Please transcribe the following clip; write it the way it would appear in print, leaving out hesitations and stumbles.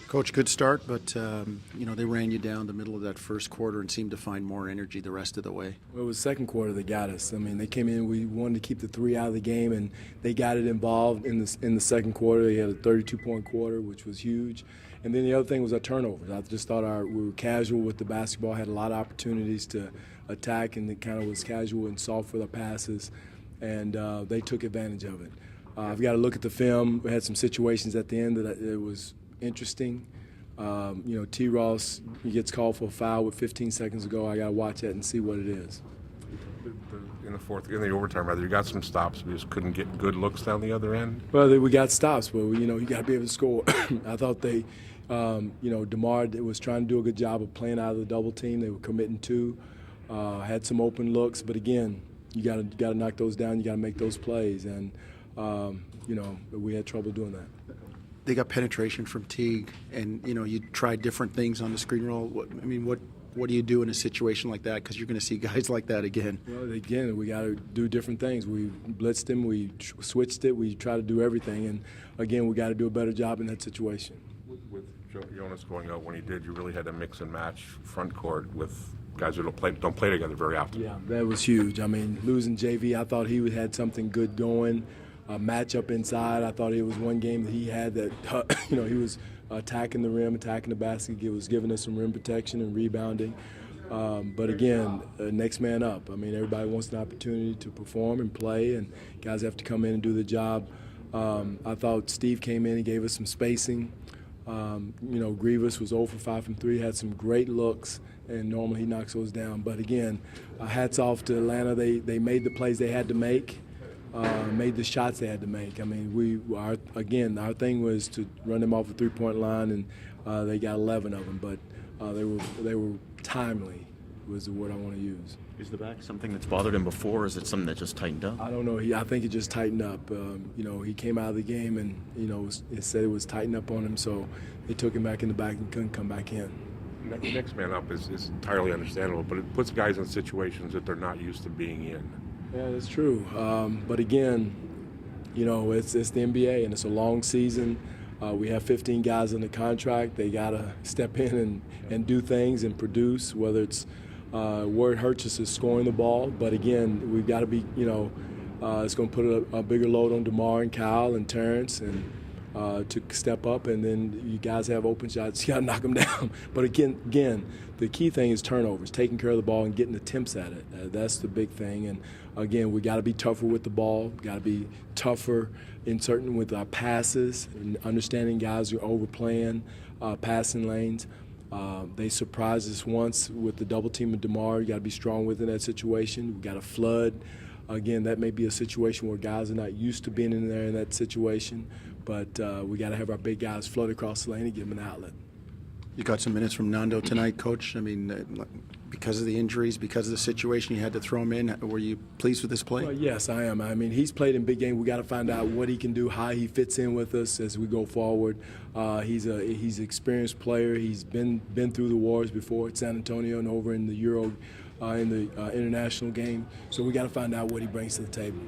Coach, good start, but they ran you down the middle of that first quarter and seemed to find more energy the rest of the way. Well, it was second quarter that got us. I mean, they came in, we wanted to keep the three out of the game, and they got it involved in the second quarter. They had a 32-point quarter, which was huge. And then the other thing was our turnovers. I just thought we were casual with the basketball, had a lot of opportunities to attack, and it kind of was casual and soft with our passes, and they took advantage of it. I've got to look at the film. We had some situations at the end that it was interesting. T. Ross, he gets called for a foul with 15 seconds to go. I got to watch that and see what it is. In the overtime, rather, you got some stops. We just couldn't get good looks down the other end. Well, we got stops, but you got to be able to score. I thought DeMar was trying to do a good job of playing out of the double team. They were committing to, had some open looks, but again, you got to knock those down. You got to make those plays, and we had trouble doing that. They got penetration from Teague, and you tried different things on the screen roll. What do you do in a situation like that? Because you're going to see guys like that again. Well, again, we got to do different things. We blitzed him, we switched it, we try to do everything, and again, we got to do a better job in that situation. With Jonas going out when he did, you really had to mix and match front court with guys who don't play together very often. Yeah, that was huge. I mean, losing JV, I thought he had something good going. Matchup inside, I thought it was one game that he had that, he was attacking the rim, attacking the basket. He was giving us some rim protection and rebounding. But again, next man up. I mean, everybody wants an opportunity to perform and play, and guys have to come in and do the job. I thought Steve came in and gave us some spacing. Grievous was 0 for 5 from 3, had some great looks, and normally he knocks those down. But again, hats off to Atlanta. They made the plays they had to make. Made the shots they had to make. I mean, our thing was to run them off the three-point line, and they got 11 of them. But they were timely, was the word I want to use. Is the back something that's bothered him before, or is it something that just tightened up? I don't know. I think it just tightened up. He came out of the game, and it said it was tightened up on him, so they took him back in the back and couldn't come back in. Next man up is entirely understandable, but it puts guys in situations that they're not used to being in. Yeah, that's true. But again, it's the NBA, and it's a long season. We have 15 guys in the contract. They got to step in and do things and produce, whether it's where it hurts us is scoring the ball. But again, we've got to be, it's going to put a bigger load on DeMar and Kyle and Terrence and to step up. And then you guys have open shots. You got to knock them down. But again, the key thing is turnovers, taking care of the ball and getting attempts at it. That's the big thing. And again, we got to be tougher with the ball. Got to be tougher with our passes and understanding guys who are overplaying passing lanes. They surprised us once with the double team of DeMar. You got to be strong within that situation. We got to flood. Again, that may be a situation where guys are not used to being in there in that situation, but we got to have our big guys flood across the lane and give them an outlet. You got some minutes from Nando tonight, Coach. I mean, because of the injuries, because of the situation, you had to throw him in. Were you pleased with this play? Well, yes, I am. I mean, he's played in big games. We got to find out what he can do, how he fits in with us as we go forward. He's an experienced player. He's been through the wars before at San Antonio and over in the Euro, in the international game. So we got to find out what he brings to the table.